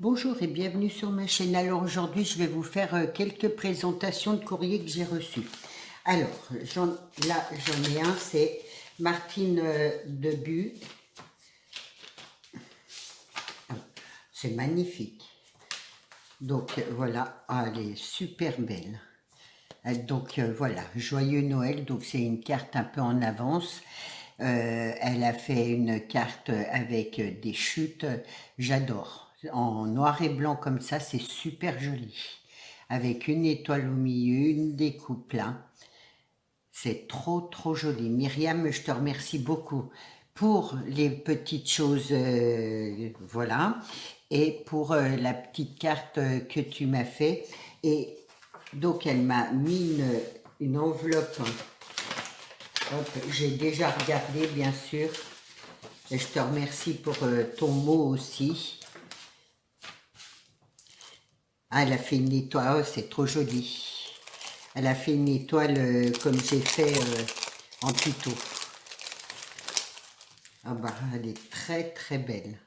Bonjour et bienvenue sur ma chaîne. Alors aujourd'hui, je vais vous faire quelques présentations de courriers que j'ai reçus. Alors, j'en ai un, c'est Martine Debu. C'est magnifique. Donc voilà, elle est super belle. Donc voilà, joyeux Noël, donc c'est une carte un peu en avance. Elle a fait une carte avec des chutes, j'adore. En noir et blanc comme ça, c'est super joli. Avec une étoile au milieu, une découpe là. C'est trop joli. Myriam, je te remercie beaucoup pour les petites choses, voilà, et pour la petite carte que tu m'as fait. Et donc, elle m'a mis une enveloppe. Hop, j'ai déjà regardé, bien sûr. Et je te remercie pour ton mot aussi. Ah, elle a fait une étoile, oh, c'est trop joli. Elle a fait une étoile comme j'ai fait en tuto. Ah bah, elle est très belle.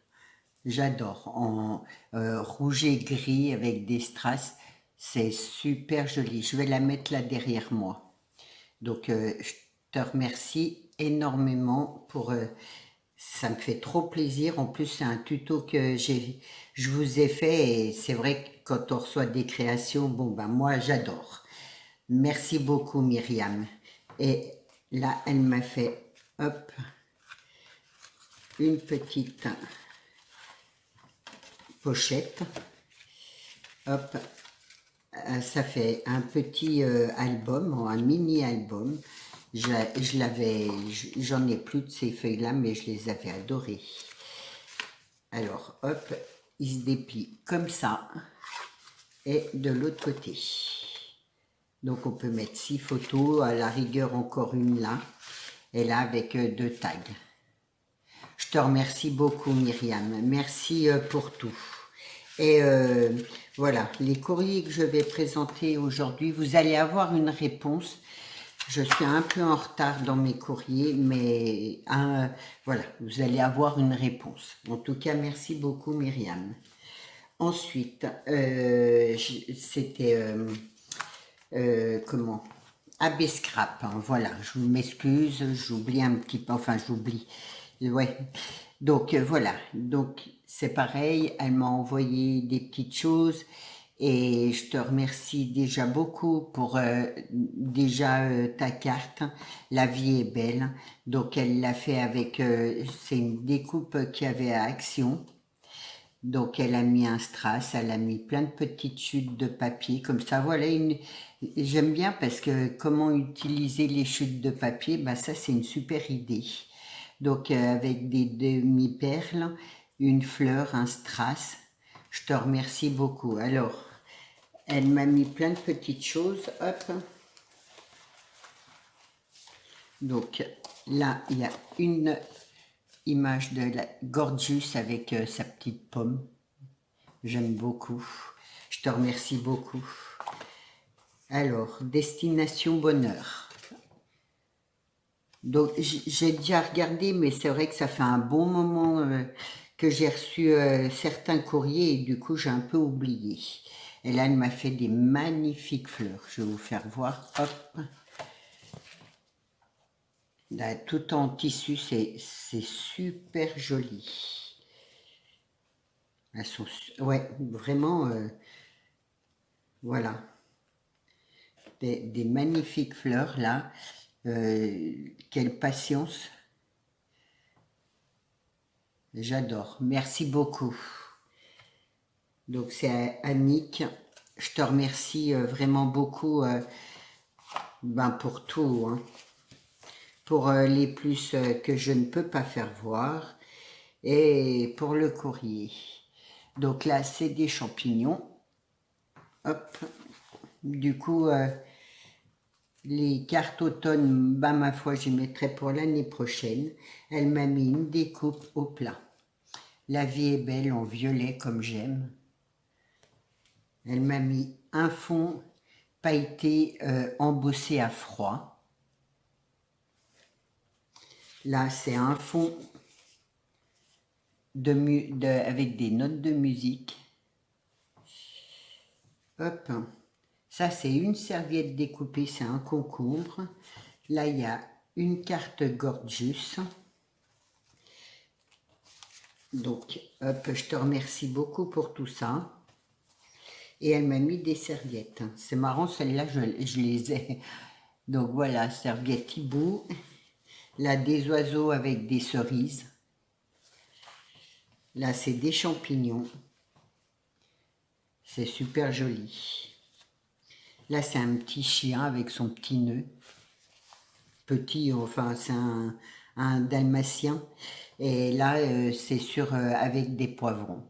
J'adore. En rouge et gris avec des strass. C'est super joli. Je vais la mettre là derrière moi. Donc, je te remercie énormément pour... ça me fait trop plaisir. En plus, c'est un tuto que je vous ai fait. Et c'est vrai que quand on reçoit des créations, bon, ben moi, j'adore. Merci beaucoup, Myriam. Et là, elle m'a fait, hop, une petite pochette. Hop, ça fait un petit album, un mini-album. J'en ai plus de ces feuilles-là, mais je les avais adorées. Alors, hop, il se déplie comme ça. Et de l'autre côté. Donc, on peut mettre 6 photos, à la rigueur encore une là. Et là, avec 2 tags. Je te remercie beaucoup, Myriam. Merci pour tout. Et voilà, les courriers que je vais présenter aujourd'hui, vous allez avoir une réponse. Je suis un peu en retard dans mes courriers, mais voilà, vous allez avoir une réponse. En tout cas, merci beaucoup, Myriam. Ensuite, c'était, comment AB Scrap, hein, voilà, je m'excuse, j'oublie un petit peu, enfin j'oublie, ouais. Donc voilà, donc c'est pareil, elle m'a envoyé des petites choses et je te remercie déjà beaucoup pour déjà ta carte, la vie est belle. Donc elle l'a fait avec, c'est une découpe qu'il y avait à Action. Donc elle a mis un strass, elle a mis plein de petites chutes de papier, comme ça, voilà, j'aime bien parce que comment utiliser les chutes de papier, bah ça c'est une super idée. Donc avec des demi-perles, une fleur, un strass, je te remercie beaucoup. Alors, elle m'a mis plein de petites choses, hop. Donc là, il y a une image de la Gorgeous avec sa petite pomme. J'aime beaucoup. Je te remercie beaucoup. Alors, Destination Bonheur. Donc, j'ai déjà regardé, mais c'est vrai que ça fait un bon moment que j'ai reçu certains courriers et du coup, j'ai un peu oublié. Et là, elle m'a fait des magnifiques fleurs. Je vais vous faire voir. Hop. Là, tout en tissu, c'est super joli. Elles sont, ouais, vraiment, voilà. Des magnifiques fleurs là. Quelle patience. J'adore. Merci beaucoup. Donc c'est Annick. Je te remercie vraiment beaucoup ben pour tout. Hein. Pour les plus que je ne peux pas faire voir. Et pour le courrier. Donc là, c'est des champignons. Hop. Du coup, les cartes automne, bah, ma foi, j'y mettrai pour l'année prochaine. Elle m'a mis une découpe au plat. La vie est belle en violet comme j'aime. Elle m'a mis un fond pailleté embossé à froid. Là, c'est un fond avec des notes de musique. Hop. Ça, c'est une serviette découpée, c'est un concombre. Là, il y a une carte Gorgeous. Donc, hop, je te remercie beaucoup pour tout ça. Et elle m'a mis des serviettes. C'est marrant, celles-là, je les ai. Donc voilà, serviette hibou. Là, des oiseaux avec des cerises. Là, c'est des champignons. C'est super joli. Là, c'est un petit chien avec son petit nœud. Petit, enfin, c'est un dalmatien. Et là, c'est avec des poivrons.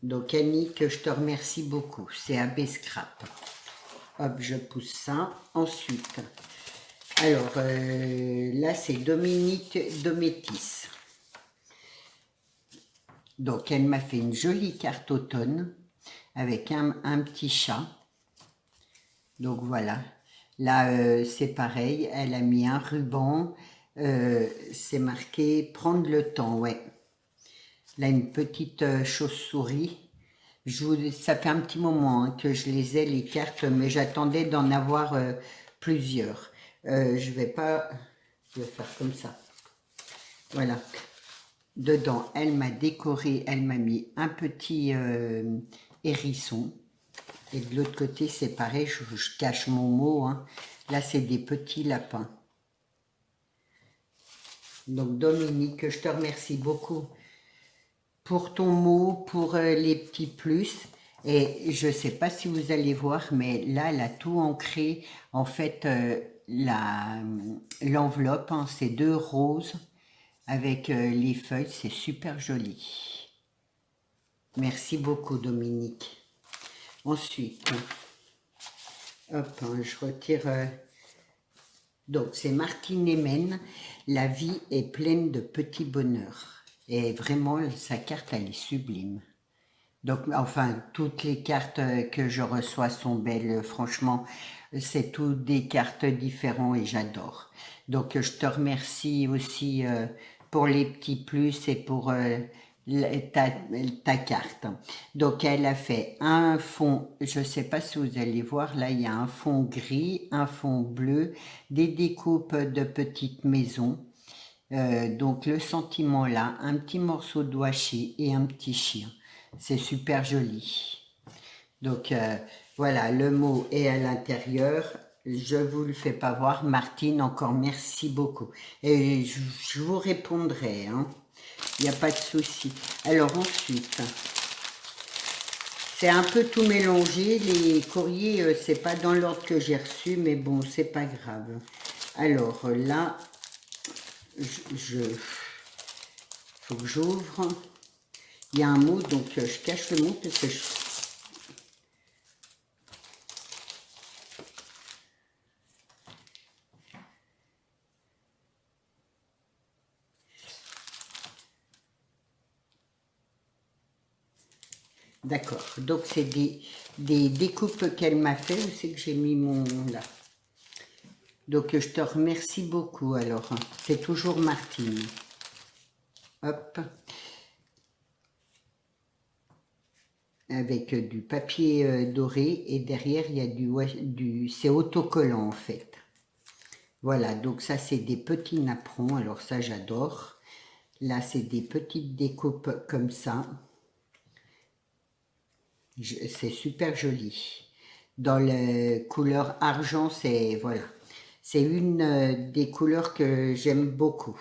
Donc, Annick, je te remercie beaucoup. C'est AB Scrap. Hop, je pousse ça. Ensuite, alors, là, c'est Dominique Dométis. Donc, elle m'a fait une jolie carte automne avec un petit chat. Donc, voilà. Là, c'est pareil. Elle a mis un ruban. C'est marqué « Prendre le temps », ouais. Là, une petite chauve-souris. Ça fait un petit moment que je les ai, les cartes, mais j'attendais d'en avoir plusieurs. Je vais faire comme ça. Voilà. Dedans, elle m'a décoré, elle m'a mis un petit hérisson. Et de l'autre côté, c'est pareil, je cache mon mot. Hein. Là, c'est des petits lapins. Donc, Dominique, je te remercie beaucoup pour ton mot, pour les petits plus. Et je ne sais pas si vous allez voir, mais là, elle a tout ancré. En fait, l'enveloppe, hein, c'est 2 roses avec les feuilles. C'est super joli. Merci beaucoup, Dominique. Ensuite, hop, hein, je retire... donc, c'est Martine Hemen. La vie est pleine de petits bonheurs. Et vraiment, sa carte, elle est sublime. Donc, enfin, toutes les cartes que je reçois sont belles. Franchement, c'est toutes des cartes différentes et j'adore. Donc, je te remercie aussi pour les petits plus et pour ta carte. Donc, elle a fait un fond, je ne sais pas si vous allez voir, là, il y a un fond gris, un fond bleu, des découpes de petites maisons. Donc, le sentiment là, un petit morceau de washi et un petit chien. C'est super joli. Donc, voilà, le mot est à l'intérieur. Je ne vous le fais pas voir. Martine, encore merci beaucoup. Et je vous répondrai. Hein. Il n'y a pas de souci. Alors, ensuite, c'est un peu tout mélangé. Les courriers, c'est pas dans l'ordre que j'ai reçu, mais bon, c'est pas grave. Alors, là, faut que j'ouvre. Il y a un mot, donc je cache le mot parce que D'accord, donc c'est des découpes qu'elle m'a fait. Où c'est que j'ai mis mon... là. Donc je te remercie beaucoup alors. C'est toujours Martine. Hop. Avec du papier doré et derrière il y a c'est autocollant en fait. Voilà, donc ça c'est des petits napperons, alors ça j'adore. Là c'est des petites découpes comme ça. C'est super joli. Dans la couleur argent, c'est voilà. C'est une des couleurs que j'aime beaucoup.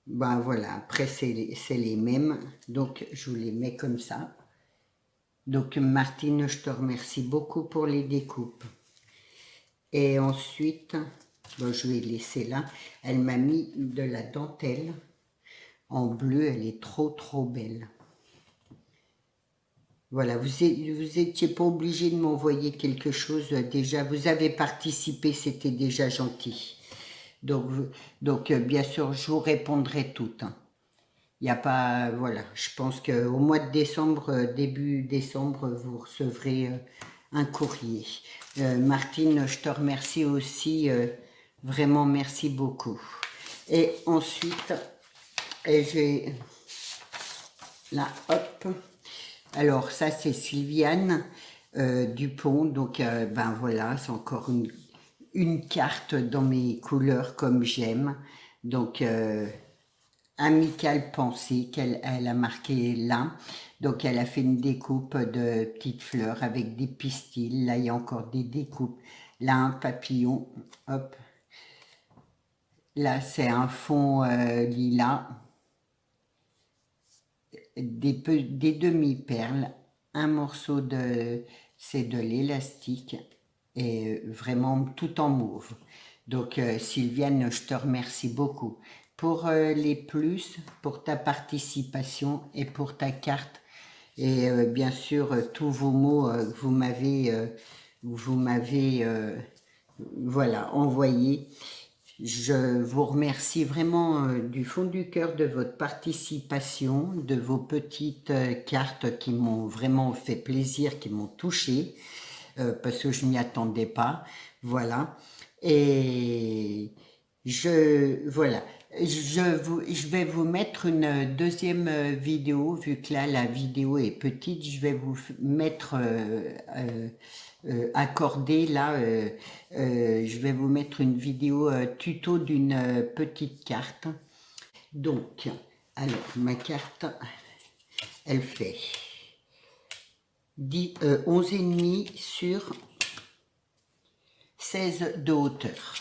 Ben voilà, après c'est les mêmes, donc je vous les mets comme ça. Donc Martine, je te remercie beaucoup pour les découpes. Et ensuite, bon, je vais laisser là. Elle m'a mis de la dentelle en bleu, elle est trop belle. Voilà, vous étiez pas obligé de m'envoyer quelque chose déjà. Vous avez participé, c'était déjà gentil. Donc bien sûr, je vous répondrai toutes. Hein. Il n'y a pas, voilà, je pense qu'au mois de décembre, début décembre, vous recevrez un courrier. Martine, je te remercie aussi Vraiment, merci beaucoup. Et ensuite, j'ai là, hop. Alors, ça, c'est Sylviane Dupont. Donc, ben voilà, c'est encore une carte dans mes couleurs comme j'aime. Donc, Amicale Pensée qu'elle a marqué là. Donc elle a fait une découpe de petites fleurs avec des pistils. Là il y a encore des découpes. Là un papillon. Hop. Là c'est un fond lilas. Des demi-perles. Un morceau de... C'est de l'élastique. Et vraiment tout en mauve. Donc Sylviane, je te remercie beaucoup pour les plus, pour ta participation et pour ta carte. Et bien sûr, tous vos mots que vous m'avez voilà, envoyés. Je vous remercie vraiment du fond du cœur de votre participation, de vos petites cartes qui m'ont vraiment fait plaisir, qui m'ont touché, parce que je m'y attendais pas. Voilà. Et voilà. Je vais vous mettre une deuxième vidéo, vu que là la vidéo est petite, je vais vous mettre accordé là, je vais vous mettre une vidéo tuto d'une petite carte. Donc, alors ma carte, elle fait 11,5 sur 16 de hauteur.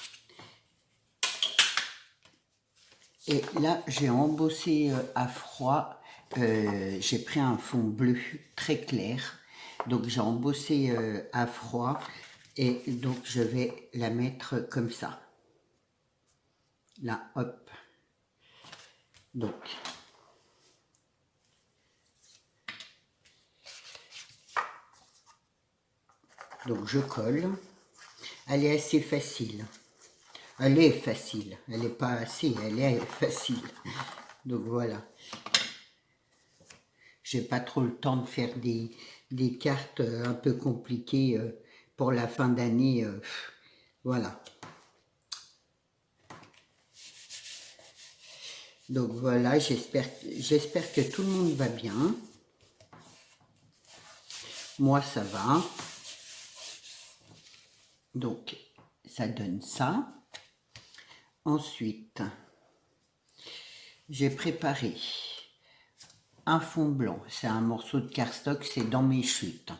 Et là, j'ai embossé à froid. J'ai pris un fond bleu très clair. Donc, j'ai embossé à froid. Et donc, je vais la mettre comme ça. Là, hop. Donc, je colle. Elle est assez facile. Elle est facile. Elle n'est pas assez, elle est facile. Donc, voilà. J'ai pas trop le temps de faire des cartes un peu compliquées pour la fin d'année. Voilà. Donc voilà, j'espère que tout le monde va bien. Moi, ça va. Donc, ça donne ça. Ensuite, j'ai préparé un fond blanc. C'est un morceau de cardstock, c'est dans mes chutes.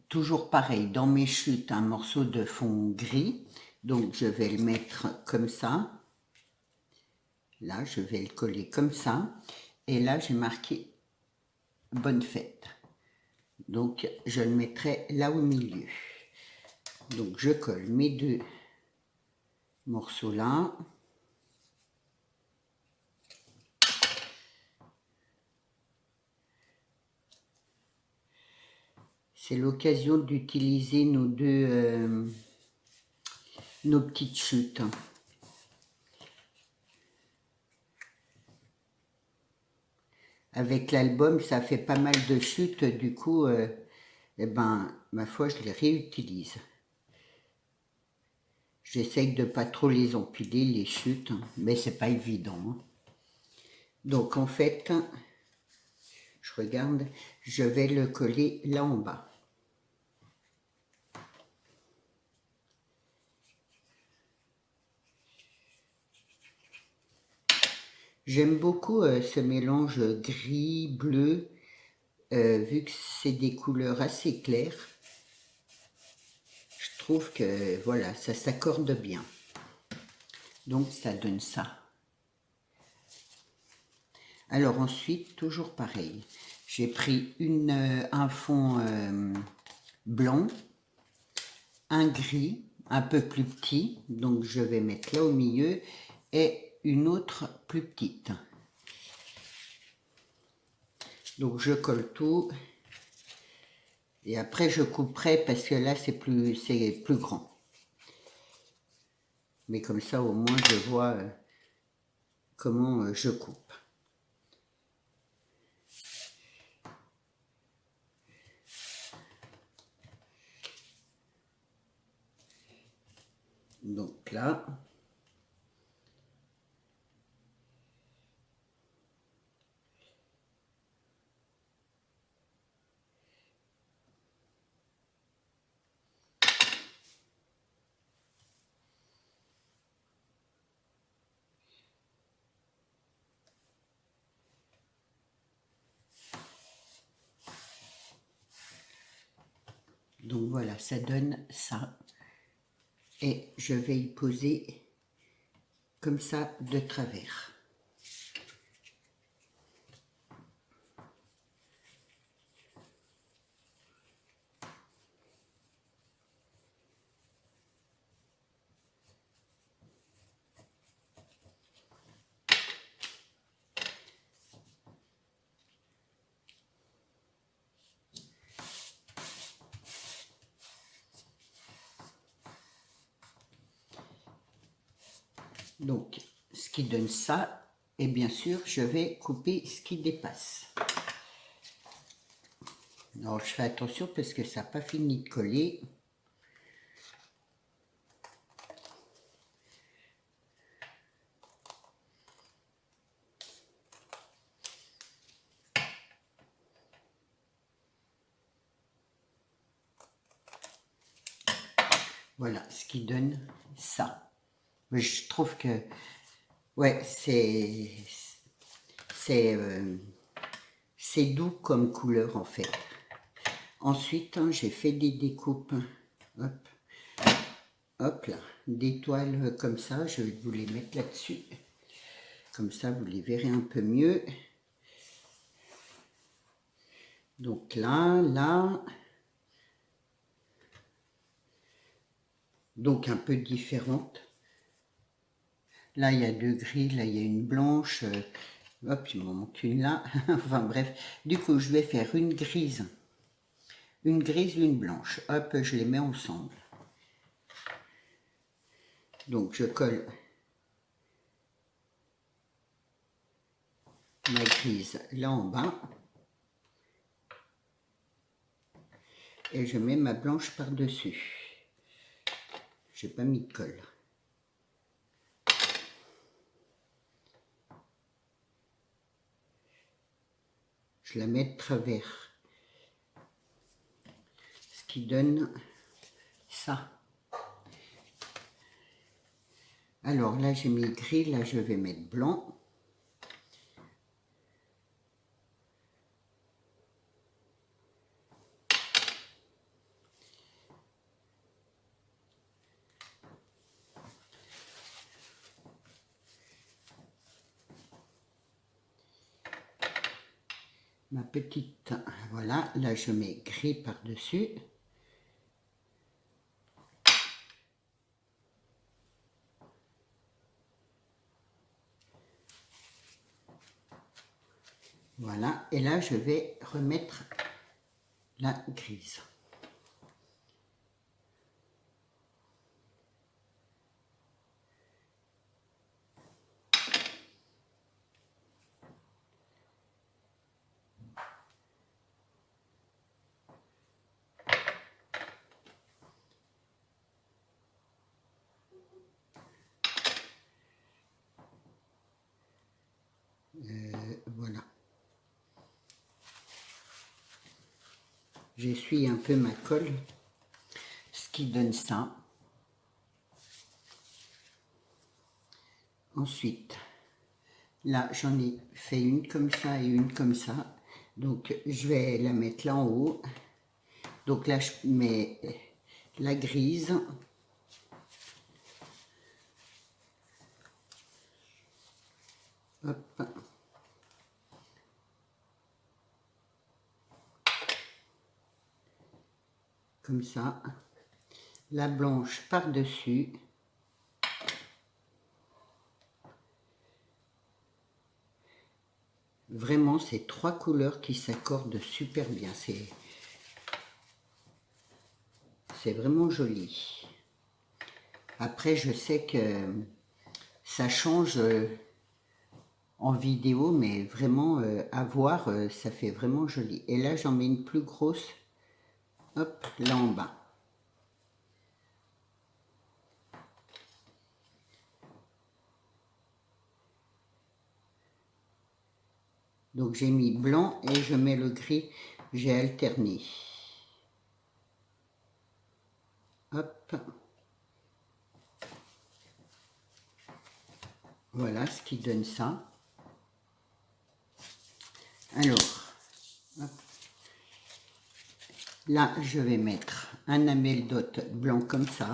Toujours pareil, dans mes chutes, un morceau de fond gris. Donc, je vais le mettre comme ça. Là, je vais le coller comme ça. Et là, j'ai marqué « Bonne fête ». Donc, je le mettrai là au milieu. Donc, je colle mes deux morceaux là. C'est l'occasion d'utiliser nos petites chutes. Avec l'album, ça fait pas mal de chutes, du coup, eh ben, ma foi, je les réutilise. J'essaye de pas trop les empiler, les chutes, mais c'est pas évident. Hein. Donc, en fait, je regarde, je vais le coller là en bas. J'aime beaucoup ce mélange gris-bleu, vu que c'est des couleurs assez claires. Je trouve que voilà, ça s'accorde bien. Donc ça donne ça. Alors ensuite, toujours pareil. J'ai pris un fond blanc, un gris, un peu plus petit. Donc je vais mettre là au milieu et une autre plus petite. Donc je colle tout. Et après je couperai parce que là c'est plus grand. Mais comme ça au moins je vois comment je coupe. Donc là, donc voilà, ça donne ça. Et je vais y poser comme ça de travers. Donc, ce qui donne ça, et bien sûr, je vais couper ce qui dépasse. Alors, je fais attention parce que ça n'a pas fini de coller. Voilà, ce qui donne ça. Mais je trouve que, ouais, c'est doux comme couleur en fait. Ensuite, hein, j'ai fait des découpes, hop, hop là, des toiles comme ça. Je vais vous les mettre là-dessus. Comme ça, vous les verrez un peu mieux. Donc là, là. Donc un peu différente. Là, il y a deux gris, là, il y a une blanche. Hop, il m'en manque une là. Enfin bref, du coup, je vais faire une grise, une blanche. Hop, je les mets ensemble. Donc, je colle ma grise là en bas. Et je mets ma blanche par-dessus. J'ai pas mis de colle. Je la mets de travers. Ce qui donne ça. Alors là, j'ai mis gris, là, je vais mettre blanc. Ma petite, voilà, là, je mets gris par-dessus. Voilà, et là je vais remettre la grise. Voilà. J'essuie un peu ma colle, ce qui donne ça. Ensuite, là j'en ai fait une comme ça et une comme ça. Donc je vais la mettre là en haut. Donc là je mets la grise. Hop. Comme ça. La blanche par-dessus. Vraiment, c'est trois couleurs qui s'accordent super bien. C'est vraiment joli. Après, je sais que ça change en vidéo, mais vraiment à voir, ça fait vraiment joli. Et là, j'en mets une plus grosse, hop, là en bas. Donc j'ai mis blanc et je mets le gris, j'ai alterné. Hop. Voilà ce qui donne ça. Alors, hop. Là, je vais mettre un amél-dot blanc comme ça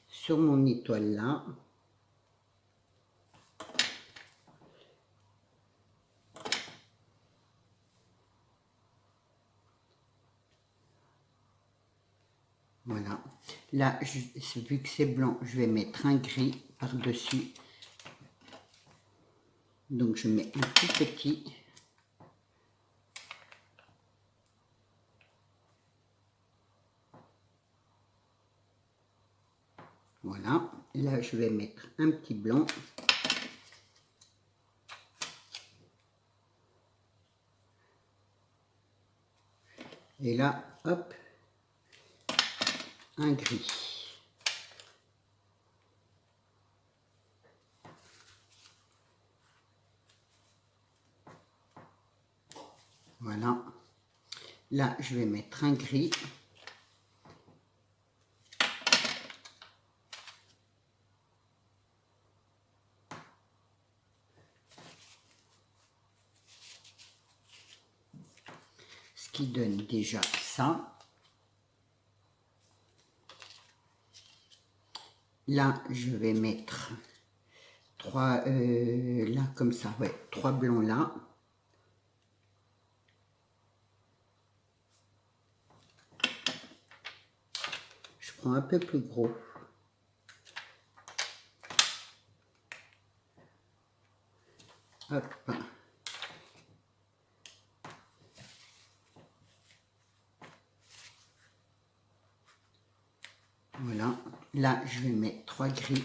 sur mon étoile là. Voilà. Là, vu que c'est blanc, je vais mettre un gris par-dessus. Donc, je mets un tout petit. Voilà. Là, je vais mettre un petit blanc. Et là, hop, un gris. Voilà. Là, je vais mettre un gris. Ce qui donne déjà ça. Là, je vais mettre trois, là comme ça, ouais, 3 blancs là. Je prends un peu plus gros. Hop. Voilà. Là, je vais mettre 3 gris.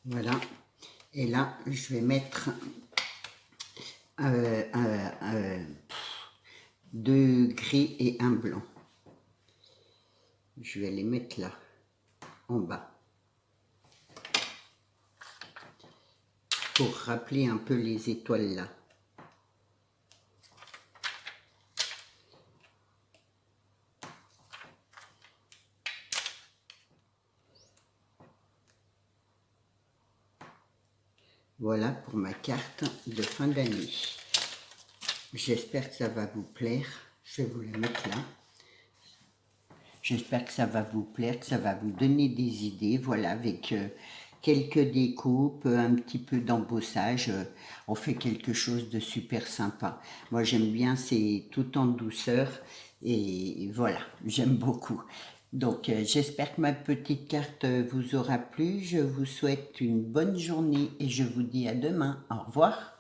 Voilà. Et là, je vais mettre 2 gris et un blanc. Je vais les mettre là, en bas. Pour rappeler un peu les étoiles là. Voilà pour ma carte de fin d'année. J'espère que ça va vous plaire. Je vais vous la mettre là. J'espère que ça va vous plaire, que ça va vous donner des idées. Voilà, avec quelques découpes, un petit peu d'embossage, on fait quelque chose de super sympa. Moi, j'aime bien, c'est tout en douceur. Et voilà, j'aime beaucoup. Donc, j'espère que ma petite carte vous aura plu. Je vous souhaite une bonne journée et je vous dis à demain. Au revoir.